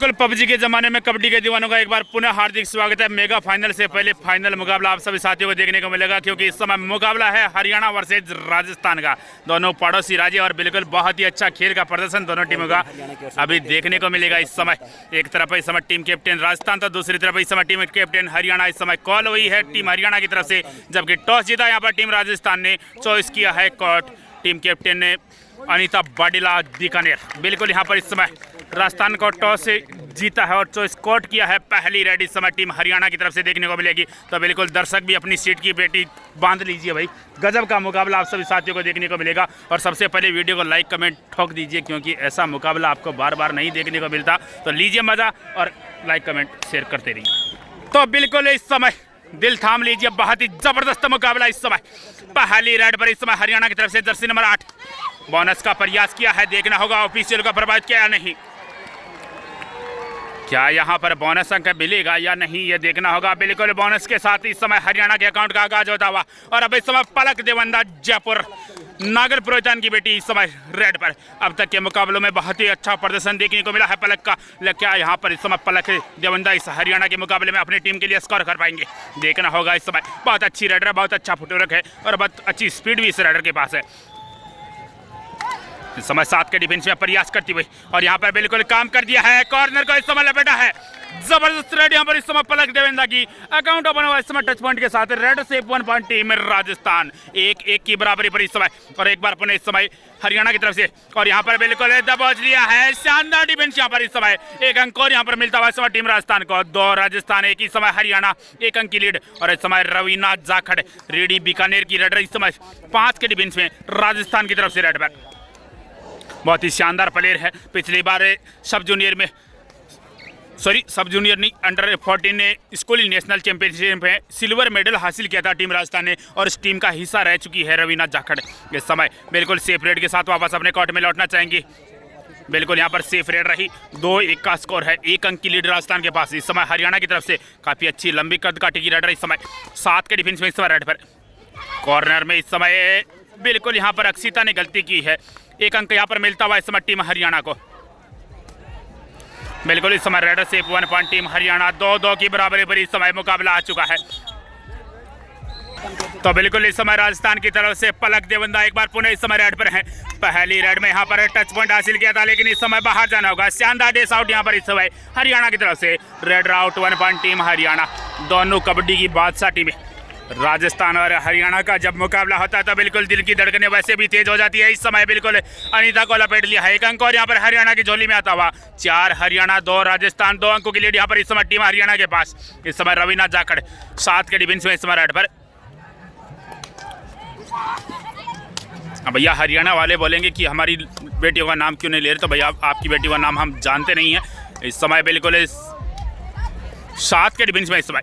बिल्कुल पबजी के जमाने में कबड्डी के दीवानों का एक बार पुनः हार्दिक स्वागत है। मेगा फाइनल से पहले फाइनल मुकाबला आप सभी साथियों को देखने को मिलेगा, क्योंकि इस समय मुकाबला है हरियाणा वर्सेज राजस्थान का। दोनों पड़ोसी राज्य और बिल्कुल बहुत ही अच्छा खेल का प्रदर्शन दोनों टीमों का अभी देखने को मिलेगा। इस समय एक तरफ इस समय टीम कैप्टन राजस्थान, तो दूसरी तरफ इस समय टीम कैप्टन हरियाणा। इस समय कॉल हुई है टीम हरियाणा की तरफ से, जबकि टॉस जीता यहाँ पर टीम राजस्थान ने। चॉइस किया है कोर्ट टीम कैप्टन ने अनीता बाडिला बीकानेर। बिल्कुल यहाँ पर इस समय राजस्थान को टॉस से जीता है और चॉइस कोर्ट किया है पहली रेड इस समय टीम हरियाणा की तरफ से देखने को मिलेगी। तो बिल्कुल दर्शक भी अपनी सीट की पेटी बांध लीजिए भाई, गजब का मुकाबला आप सभी साथियों को देखने को मिलेगा। और सबसे पहले वीडियो को लाइक कमेंट ठोक दीजिए, क्योंकि ऐसा मुकाबला आपको बार बार नहीं देखने को मिलता। तो लीजिए मज़ा और लाइक कमेंट शेयर करते रहिए। तो बिल्कुल इस समय दिल थाम लीजिए, बहुत ही जबरदस्त मुकाबला इस समय। पहली रेड पर इस समय हरियाणा की तरफ से जर्सी नंबर 8 बोनस का प्रयास किया है। देखना होगा ऑफिशियल का प्रभावित किया या नहीं, क्या यहाँ पर बोनस अंक मिलेगा या नहीं, ये देखना होगा। बिल्कुल बोनस के साथ इस समय हरियाणा के अकाउंट का आगाज होता हुआ। और अब इस समय पलक देवंदा जयपुर नागर पुरोहितन की बेटी इस समय रेड पर। अब तक के मुकाबलों में बहुत ही अच्छा प्रदर्शन देखने को मिला है पलक का। क्या यहाँ पर इस समय पलक देवंदा इस हरियाणा के मुकाबले में अपनी टीम के लिए स्कोर कर पाएंगे, देखना होगा। इस समय बहुत अच्छी रेडर है, बहुत अच्छा फुटवर्क है और बहुत अच्छी स्पीड भी इस रेडर के पास है। इस समय 7 के डिफेंस में प्रयास करती हुई और यहाँ पर बिल्कुल काम कर दिया है। कॉर्नर को इस समय लपेटा है, जबरदस्त रेड यहाँ पर इस समय पलक देवेंदा की। अकाउंट ओपन हुआ इस समय टच पॉइंट के साथ। रेड से 1 पॉइंट टीम राजस्थान 1-1 की बराबरी पर इस समय। और एक बार पुनः इस समय हरियाणा की तरफ से और यहाँ पर बिल्कुल दबोच लिया है। शानदार डिफेंस यहाँ पर इस समय। 1 अंक और यहाँ पर मिलता हुआ इस समय टीम राजस्थान को। 2 राजस्थान 1 इस समय हरियाणा 1 अंक की लीड। और इस समय रवीना जाखड़ रेडी बीकानेर की रेडर इस समय 5 के डिफेंस में राजस्थान की तरफ से रेड पर। बहुत ही शानदार प्लेयर है। पिछली बार सब जूनियर नहीं, अंडर 14 ने स्कूली नेशनल चैंपियनशिप में सिल्वर मेडल हासिल किया था टीम राजस्थान ने और इस टीम का हिस्सा रह चुकी है रवीना जाखड़। इस समय बिल्कुल सेफ रेड के साथ वापस अपने कोर्ट में लौटना चाहेंगी। बिल्कुल यहाँ पर सेफ रेड रही। 2-1 का स्कोर है, 1 अंक की लीड राजस्थान के पास। इस समय हरियाणा की तरफ से काफ़ी अच्छी लंबी कद काटी की रेडर इस समय 7 के डिफेंस में इस समय रेड पर। कॉर्नर में इस समय बिल्कुल यहाँ पर अक्षिता ने गलती की है। 1 अंक यहाँ पर मिलता हुआ इस समय टीम हरियाणा को। बिल्कुल इस समय रेडर से 1 पॉइंट टीम हरियाणा। 2-2 की बराबरी पर इस समय मुकाबला आ चुका है। तो बिल्कुल इस समय राजस्थान की तरफ से पलक देवंदा एक बार पुनः इस समय रेड पर है। पहली रेड में यहाँ पर टच पॉइंट हासिल किया था, लेकिन इस समय बाहर जाना होगा। शानदार डेस आउट यहाँ पर इस समय हरियाणा की तरफ से। Red out 1 point team Haryana. दोनों कबड्डी की बादशाह टीमें। राजस्थान और हरियाणा का जब मुकाबला होता है तो बिल्कुल दिल की धड़कनें वैसे भी तेज हो जाती है। इस समय बिल्कुल अनीता को लपेट लिया है। 1 अंक और यहाँ पर हरियाणा की झोली में आता हुआ। 4 हरियाणा 2 राजस्थान। 2 अंकों की लीड यहाँ पर इस समय टीम हरियाणा के पास। इस समय रवीना जाखड़ 7 के डिफेंस में इस समय रेड पर। अब भैया हरियाणा वाले बोलेंगे कि हमारी बेटियों का नाम क्यों नहीं ले रहे, तो भैया आपकी बेटियों का नाम हम जानते नहीं है। इस समय बिल्कुल 7 के डिफेंस में इस समय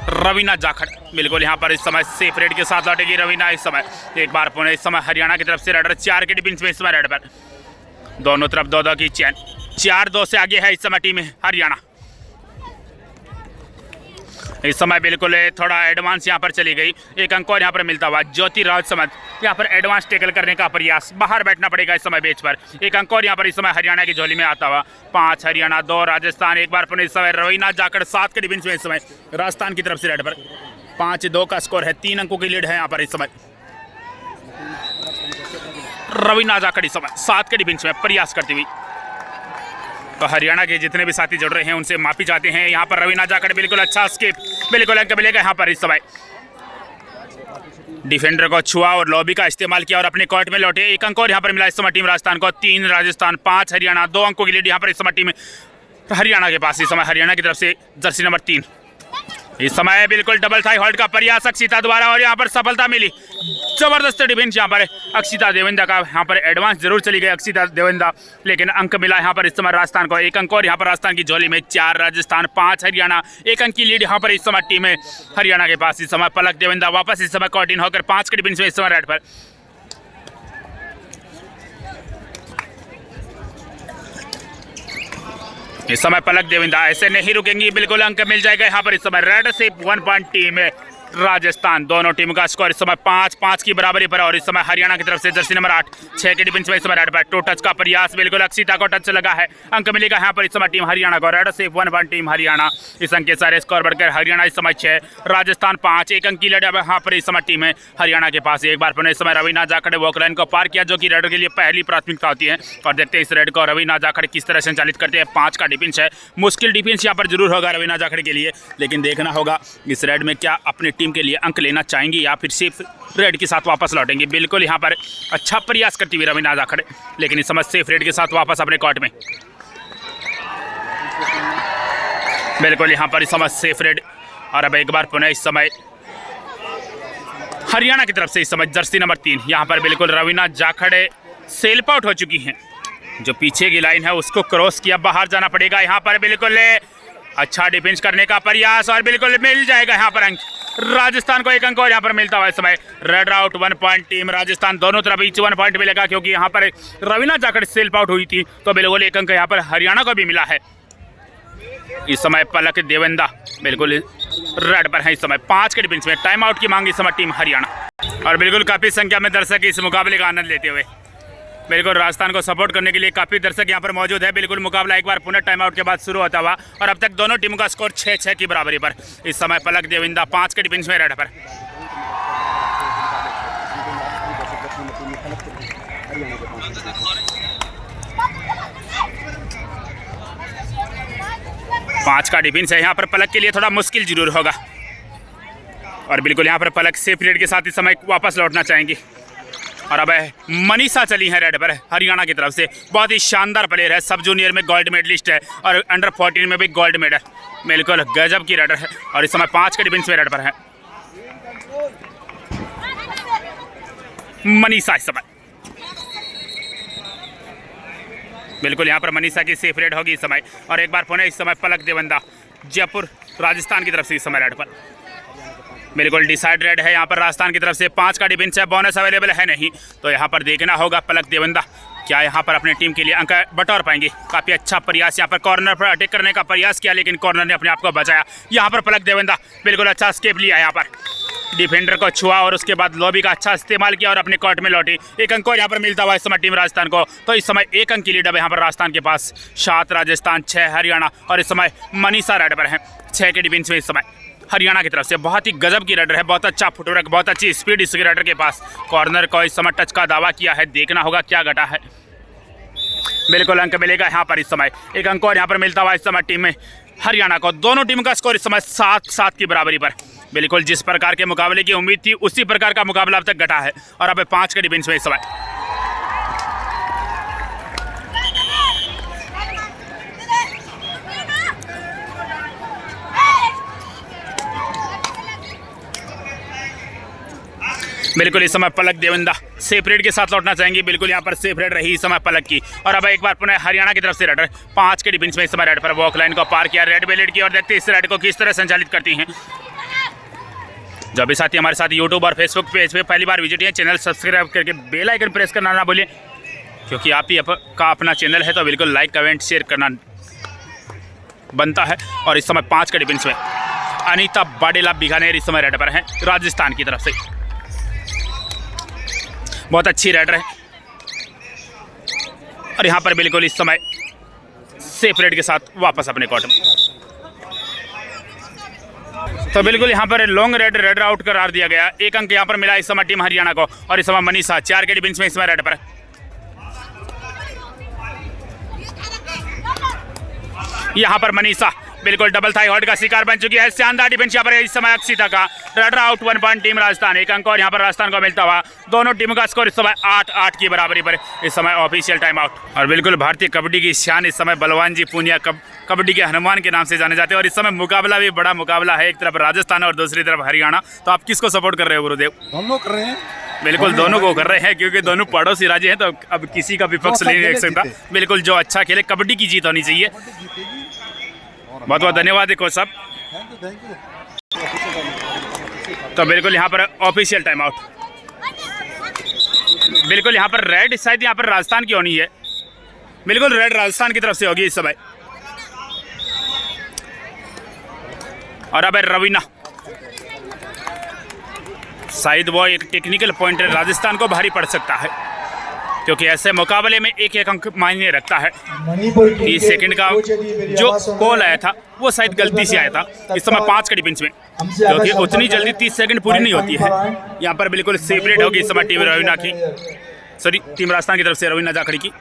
रवीना जाखड़। बिल्कुल यहाँ पर इस समय सेफ रेड के साथ लौटेगी रवीना। इस समय एक बार पुनः इस समय हरियाणा की तरफ से रेडर 4 के डिफेंस में इस समय रेड पर। दोनों तरफ 2-2 की चैन। 4-2 से आगे है इस समय टीम हरियाणा। इस समय बिल्कुल थोड़ा एडवांस यहाँ पर चली गई। 1 अंक और यहाँ पर मिलता हुआ। ज्योति राज समझ यहाँ पर एडवांस टेकल करने का प्रयास। बाहर बैठना पड़ेगा इस समय बेच पर। 1 अंक और यहाँ पर इस समय हरियाणा की झोली में आता हुआ। 5 हरियाणा 2 राजस्थान। एक बार पुनः इस समय रवीना जाखड़ 7 के डिफेंस में इस समय राजस्थान की तरफ से रेड पर। 5-2 का स्कोर है। 3 अंकों की लीड है यहाँ पर इस समय। रवीना जाखड़ इस समय 7 के डिफेंस में प्रयास करती हुई। तो हरियाणा के जितने भी साथी जुड़ रहे हैं उनसे माफी चाहते हैं। यहाँ पर रवीना जाखड़ बिल्कुल अच्छा स्किप, बिल्कुल अंक मिलेगा यहाँ पर इस समय। डिफेंडर को छुआ और लॉबी का इस्तेमाल किया और अपने कोर्ट में लौटे। 1 अंक और यहाँ पर मिला इस समय टीम राजस्थान को। 3 राजस्थान 5 हरियाणा। 2 अंकों की लीड यहाँ पर इस समय टीम हरियाणा के पास। इस समय हरियाणा की तरफ से जर्सी नंबर 3 इस समय बिल्कुल डबल थाई होल्ड का प्रयास अक्षिता द्वारा और यहाँ पर सफलता मिली। जबरदस्त डिफेंस यहाँ पर अक्षिता देवेंदा का। यहाँ पर एडवांस जरूर चली गई अक्षिता देवेंदा, लेकिन अंक मिला यहाँ पर इस समय राजस्थान को। 1 अंक और यहाँ पर राजस्थान की झोली में। 4 राजस्थान 5 हरियाणा। 1 अंक की लीड यहाँ पर इस समय टीम है हरियाणा के पास। इस समय पलक देवेंदा वापस इस समय कॉर्ट इन होकर 5 के डिफेंस में इस समय रेड पर। इस समय पलक देवेंदा ऐसे नहीं रुकेंगी, बिल्कुल अंक मिल जाएगा यहाँ पर इस समय। रेड से 1 पॉइंट टीम राजस्थान। दोनों टीम का स्कोर इस समय 5-5 की बराबरी पर। और इस समय हरियाणा की तरफ से जर्सी नंबर 8 6 के डिफेंस में इस समय रेड पर टू टच का प्रयास, बिल्कुल अक्षिता को टच लगा है, अंक मिलेगा यहाँ पर इस समय टीम हरियाणा को। रेड से 1-1 टीम हरियाणा। इस अंक के सारे स्कोर बढ़कर हरियाणा इस समय 6 राजस्थान 5। एक अंक की लड़ाई यहाँ पर इस समय टीम है हरियाणा के पास। एक बार पुनः इस समय रवीना जाखड़ वॉक लाइन को पार किया, जो कि रेड के लिए पहली प्राथमिकता होती है। और देखते हैं इस रेड को रवीना जाखड़ किस तरह संचालित करते हैं। 5 का डिफेंस है, मुश्किल डिफेंस यहाँ पर जरूर होगा रवीना जाखड़ के लिए, लेकिन देखना होगा इस रेड में क्या अपनी टीम के लिए अंक लेना चाहेंगे या फिर सिर्फ रेड के साथ वापस लौटेंगे। बिल्कुल यहाँ पर अच्छा प्रयास करती हुई रवीना जाखड़, लेकिन इस समय सेफ रेड के साथ वापस अपने कोर्ट में। बिल्कुल यहाँ पर इस समय सेफ रेड। और अब एक बार पुनः इस समय हरियाणा की तरफ से इस समय जर्सी नंबर 3 यहाँ पर बिल्कुल रवीना जाखड़ सेल्फ आउट हो चुकी हैं। जो पीछे की लाइन है उसको क्रॉस किया, बाहर जाना पड़ेगा। यहाँ पर बिल्कुल अच्छा डिफेंस करने का प्रयास और बिल्कुल मिल जाएगा यहाँ पर अंक। राजस्थान को 1 अंक और यहाँ पर मिलता हुआ इस समय। Red out 1 point team Rajasthan. दोनों तरफ ईच 1 पॉइंट मिलेगा, क्योंकि यहाँ पर रवीना जाखड़ सेल्फ आउट हुई थी, तो बिल्कुल 1 अंक यहाँ पर हरियाणा को भी मिला है। इस समय पलक देवेंदा बिल्कुल रेड पर है इस समय। 5 के डिफेंस में टाइम आउट की मांग इस समय टीम हरियाणा। और बिल्कुल काफ़ी संख्या में दर्शक इस मुकाबले का आनंद लेते हुए बिल्कुल राजस्थान को सपोर्ट करने के लिए काफ़ी दर्शक यहाँ पर मौजूद है। बिल्कुल मुकाबला एक बार पुनः टाइम आउट के बाद शुरू होता हुआ, और अब तक दोनों टीमों का स्कोर 6-6 की बराबरी पर। इस समय पलक देविंदा 5 के डिफेंस में रेड पर। पांच का डिफेंस है यहाँ पर पलक के लिए थोड़ा मुश्किल जरूर होगा। और बिल्कुल यहाँ पर पलक सेफ पीरियड के साथ इस समय वापस लौटना चाहेंगी। और अब मनीषा चली है रेड पर हरियाणा की तरफ से। बहुत ही शानदार प्लेयर है, सब जूनियर में गोल्ड मेडलिस्ट है और अंडर 14 में भी गोल्ड मेडल। बिल्कुल गजब की रेडर है। और इस समय 5 के डिफेंस में रेड पर है मनीषा इस समय। बिल्कुल यहाँ पर मनीषा की सेफ रेड होगी इस समय। और एक बार पुनः इस समय पलक देवंदा जयपुर राजस्थान की तरफ से इस समय रेड पर। बिल्कुल डिसाइड रेड है यहाँ पर राजस्थान की तरफ से। 5 का डिफेंस है, बोनस अवेलेबल है नहीं, तो यहाँ पर देखना होगा पलक देवंदा क्या यहाँ पर अपनी टीम के लिए अंक बटोर पाएंगे। काफ़ी अच्छा प्रयास यहाँ पर कॉर्नर पर अटैक करने का प्रयास किया, लेकिन कॉर्नर ने अपने आप को बचाया। यहाँ पर पलक देवंदा बिल्कुल अच्छा स्केप लिया, यहाँ पर डिफेंडर को छुआ और उसके बाद लॉबी का अच्छा इस्तेमाल किया और अपने कोर्ट में लौटी। 1 अंक और यहाँ पर मिलता हुआ इस समय टीम राजस्थान को। तो इस समय 1 अंक की लीड है यहाँ पर राजस्थान के पास। 7 राजस्थान 6 हरियाणा। और इस समय मनीषा रेड पर है 6 के डिफेंस में इस समय हरियाणा की तरफ से। बहुत ही गजब की रेडर है, बहुत अच्छा फुटवर्क, बहुत अच्छी स्पीड इस रेडर के पास। कॉर्नर को इस समय टच का दावा किया है, देखना होगा क्या घटा है। बिल्कुल अंक मिलेगा यहाँ पर इस समय। 1 अंक और यहाँ पर मिलता हुआ इस समय टीम में हरियाणा को। दोनों टीम का स्कोर इस समय 7-7 की बराबरी पर। बिल्कुल जिस प्रकार के मुकाबले की उम्मीद थी उसी प्रकार का मुकाबला अब तक घटा है। और अब 5 के डिफेंस में इस समय। बिल्कुल इस समय पलक देवंदा सेफ रेड के साथ लौटना चाहेंगे। बिल्कुल यहाँ पर सेफ रेड रही इस समय पलक की। और अब एक बार पुनः हरियाणा की तरफ से रेडर 5 के डिफेंस में इस समय रेड पर वॉक लाइन को पार किया, रेड बेलेट की। और देखते हैं इस रेड को किस तरह संचालित करती हैं। जो भी साथी हमारे साथ यूट्यूब और फेसबुक पेज पे पहली बार विजिट है, चैनल सब्सक्राइब करके बेल आइकन प्रेस करना ना भूलिए, क्योंकि आप ही का अपना चैनल है, तो बिल्कुल लाइक कमेंट शेयर करना बनता है। और इस समय 5 के डिफेंस में अनीता बाडेला बीकानेर इस समय रेड पर है राजस्थान की तरफ से। बहुत अच्छी रेडर है। और यहाँ पर बिल्कुल इस समय सेफ रेड के साथ वापस अपने कोर्ट में। तो बिल्कुल यहाँ पर लॉन्ग रेड आउट करार दिया गया। 1 अंक यहाँ पर मिला इस समय टीम हरियाणा को। और इस समय मनीषा 4 के डिफेंस में इस समय रेड पर। यहाँ पर मनीषा बिल्कुल डबल थाई हॉल्ड का शिकार बन चुकी है। शानदार डिफेंस यहाँ पर इस समय अक्षिता का। Raider out 1 point team Rajasthan. 1 अंक और यहाँ पर राजस्थान को मिलता हुआ। दोनों टीमों का स्कोर इस समय 8-8 की बराबरी पर। इस समय ऑफिशियल टाइम आउट। और बिल्कुल भारतीय कबड्डी की शान इस समय बलवान जी पूनिया कबड्डी के हनुमान के नाम से जाने जाते हैं। और इस समय मुकाबला भी बड़ा मुकाबला है, एक तरफ राजस्थान और दूसरी तरफ हरियाणा। तो आप किसको सपोर्ट कर रहे हो गुरुदेव? हम लोग कर रहे हैं। बिल्कुल दोनों को कर रहे हैं, क्योंकि दोनों पड़ोसी राज्य हैं, तो अब किसी का विपक्ष नहीं देख सकता। बिल्कुल जो अच्छा खेले, कबड्डी की जीत होनी चाहिए। बहुत बहुत धन्यवाद कोच साहब। तो बिल्कुल यहाँ पर ऑफिशियल टाइम आउट। बिल्कुल यहाँ पर रेड शायद यहाँ पर राजस्थान की होनी है। बिल्कुल रेड राजस्थान की तरफ से होगी इस समय। और अब रवीना शायद वो एक टेक्निकल पॉइंट राजस्थान को भारी पड़ सकता है, क्योंकि ऐसे मुकाबले में एक एक अंक मायने रखता है। 30 सेकंड का जो कॉल आया था वो शायद गलती से आया था इस समय 5 के डिफेंस में, क्योंकि उतनी जल्दी 30 सेकंड पूरी नहीं होती है। यहाँ पर बिल्कुल सेपरेट होगी इस समय टीम रवीना की, सॉरी टीम राजस्थान की तरफ से रवीना जाखड़ की।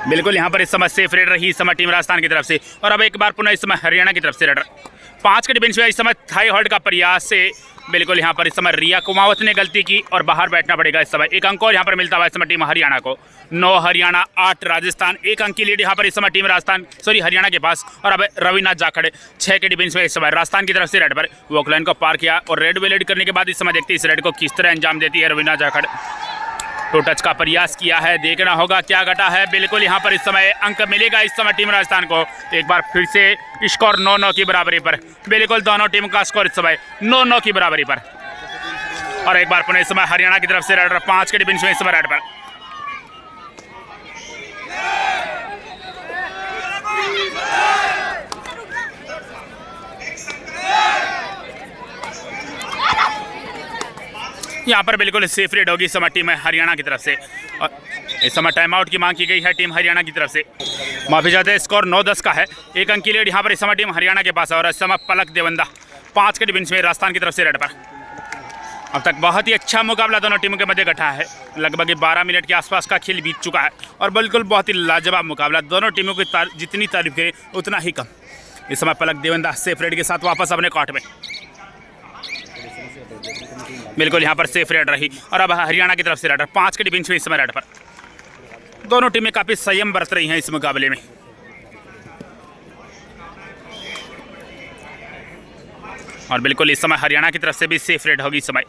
बिल्कुल यहाँ पर इस समय सेफ रेड रही इस समय टीम राजस्थान की तरफ से। और अब एक बार पुनः इस समय हरियाणा की तरफ से रेड 5 के डिफेंस में इस समय थाई होल्ड का प्रयास से बिल्कुल यहाँ पर इस समय रिया कुमावत ने गलती की और बाहर बैठना पड़ेगा इस समय। एक अंक और यहाँ पर मिलता हुआ इस समय टीम हरियाणा को। 9 हरियाणा 8 राजस्थान, एक अंक की लीड यहाँ पर इस समय टीम राजस्थान सॉरी हरियाणा के पास। और अब रवीना जाखड़ 6 के डिफेंस में इस समय राजस्थान की तरफ से रेड पर वॉकलाइन को पार किया और रेड वेलेड करने के बाद इस समय देखते हैं इस रेड को किस तरह अंजाम देती है रवीना जाखड़। टू टच का प्रयास किया है, देखना होगा क्या घटा है। बिल्कुल यहाँ पर इस समय अंक मिलेगा इस समय टीम राजस्थान को। एक बार फिर से स्कोर 9-9 की बराबरी पर, बिल्कुल दोनों टीम का स्कोर इस समय 9-9 की बराबरी पर। और एक बार पुनः इस समय हरियाणा की तरफ से रेड 5 के डिफेंस में इस समय रेड पर। यहाँ पर बिल्कुल सेफ रेड होगी इस समय टीम हरियाणा की तरफ से। और इस समय टाइम आउट की मांग की गई है टीम हरियाणा की तरफ से। माफी चाहते हैं, स्कोर 9-10 का है, एक अंक की लीड यहाँ पर इस समय टीम हरियाणा के पास है। और इस समय पलक देवंदा 5 के डिफेंस में राजस्थान की तरफ से रेड पर। अब तक बहुत ही अच्छा मुकाबला दोनों टीमों के मध्य घटा है, लगभग 12 मिनट के आसपास का खेल बीत चुका है और बिल्कुल बहुत ही लाजवाब मुकाबला। दोनों टीमों की जितनी तारीफ करें उतना ही कम। इस समय पलक देवंदा सेफ रेड के साथ वापस अपने कोर्ट में, बिल्कुल यहाँ पर सेफ रेड रही। और अब हरियाणा की तरफ से रेड 5 के डिफेंस में इस समय रेड पर। दोनों टीमें काफ़ी संयम बरत रही हैं इस मुकाबले में। और बिल्कुल इस समय हरियाणा की तरफ से भी सेफ रेड होगी इस समय।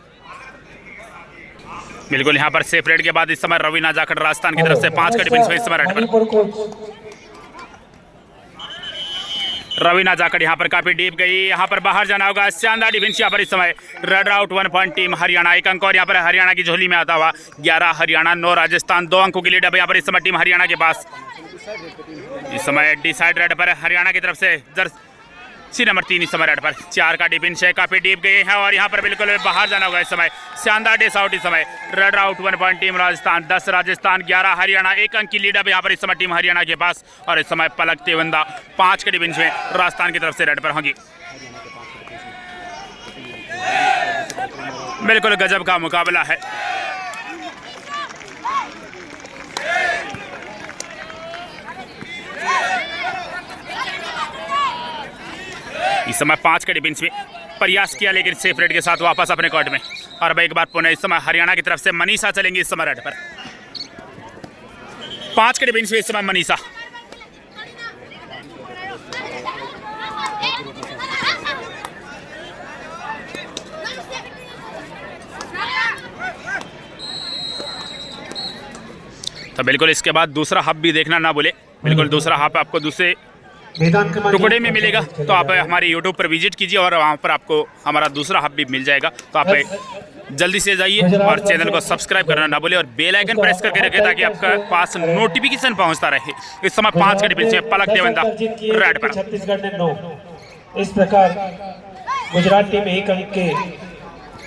बिल्कुल यहाँ पर सेफ रेड के बाद इस समय रवीना जाखड़ राजस्थान की तरफ से 5 के डिफेंस में इस समय रेड पर। रवीना जाखड़ यहाँ पर काफी डीप गई, यहाँ पर बाहर जाना होगा। शानदार डिफेंस यहाँ पर इस समय। Red out 1 point team Haryana, एक अंक और यहाँ पर हरियाणा की झोली में आता हुआ। 11 हरियाणा 9 राजस्थान, 2 अंकों की लीड अब यहाँ पर इस समय टीम हरियाणा के पास। इस समय डिसाइड रेड पर हरियाणा की तरफ से जर्सी नंबर 3 इस समय रेड पर। 4 का डिफेंस है, काफी डीप गए हैं और यहाँ पर बिल्कुल बाहर जाना होगा इस समय। शानदार डिस आउट इस समय। Red out 1 point team Rajasthan, 10 Rajasthan 11 Haryana, एक अंक की लीड अब यहाँ पर इस समय टीम हरियाणा के पास। और इस समय पलक देवंदा 5 के डिफेंस में राजस्थान की तरफ से रेड पर होंगी। बिल्कुल गजब का मुकाबला है। इस समय 5 के डिफेंस में प्रयास किया लेकिन सेफ रेड के साथ वापस अपने कोर्ट में। और अब एक बार पुनः इस समय हरियाणा की तरफ से मनीषा चलेंगी इस समय रेड पर। 5 के डिफेंस में इस समय मनीषा। तो बिल्कुल इसके बाद दूसरा हाफ भी देखना ना भूले। बिल्कुल दूसरा हाफ आपको दूसरे टुकड़े में मिलेगा, तो आप हमारे यूट्यूब पर विजिट कीजिए और वहाँ पर आपको हमारा दूसरा हाफ भी मिल जाएगा। तो आप जल्दी से जाइए और चैनल को सब्सक्राइब करना ना भूले और बेल आइकन प्रेस करके रखें ताकि आपका पास नोटिफिकेशन पहुँचता रहे। इस समय 5 के डिफेंस में पलक देवंदा रेड पर। छत्तीसगढ़ ने 9। इस प्रकार गुजरात टीम एक अंक के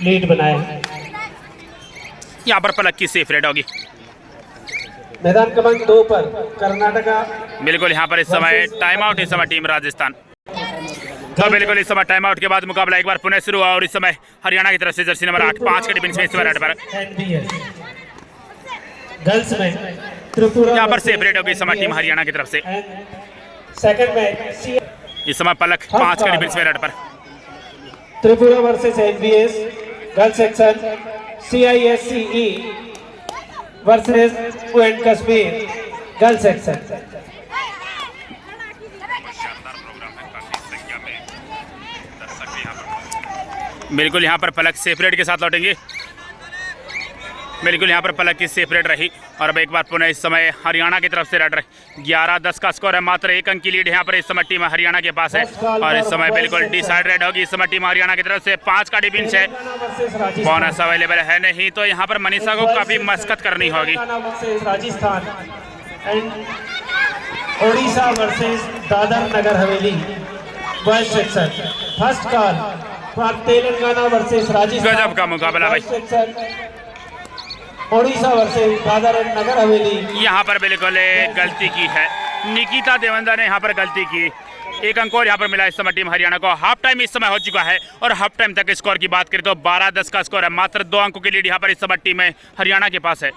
लीड बनाए। यहाँ पर पलक की सेफ रेड होगी। मैदान क्रमांक 2 पर कर्नाटका। बिल्कुल यहाँ पर इस समय टाइम आउट इस समय टीम राजस्थान। तो बिल्कुल इस समय टाइम आउट के बाद मुकाबला एक बार पुनः शुरू हुआ और इस समय हरियाणा की तरफ से जर्सी नंबर 8 5 के डिफेंस में इस समय रेड पर। गर्ल्स में त्रिपुरा यहाँ पर सेपरेट होगी इस समय टीम हरियाणा की तरफ से। सेकंड में इस समय पलक 5 के डिफेंस में रेड पर। Tripura versus NBS girls section, CISCE versus Jammu and Kashmir girls section. बिल्कुल यहाँ पर पलक सेपरेट के साथ लौटेंगे। बिल्कुल यहाँ पर पलक की सेपरेट रही और अब एक बार पुनः इस समय हरियाणा की तरफ से रेड रही। 11-10 का स्कोर है, मात्र एक अंक की लीड यहाँ पर इस समय टीम हरियाणा के पास है। और इस समय बिल्कुल डिसाइड रेड होगी इस समय टीम हरियाणा की तरफ से। 5 का डिफेंस है, बोनस अवेलेबल है नहीं, तो यहाँ पर मनीषा को काफी मशक्कत करनी होगी। Rajasthan and Odisha versus Dadra Nagar Haveli boys section first call for Telangana versus Rajasthan. गजब का मुकाबला भाई। Section Odisha versus Dadra and Nagar Haveli. यहाँ पर बिल्कुल गलती की है, निकिता देवेंद्र ने यहाँ पर गलती की। एक अंक और यहाँ पर मिला इस समय टीम हरियाणा को। हाफ टाइम इस समय हो चुका है और हाफ टाइम तक स्कोर की बात करें तो 12-10 का स्कोर है। मात्र 2 अंकों की लीड यहाँ पर इस समय टीम हरियाणा के पास है।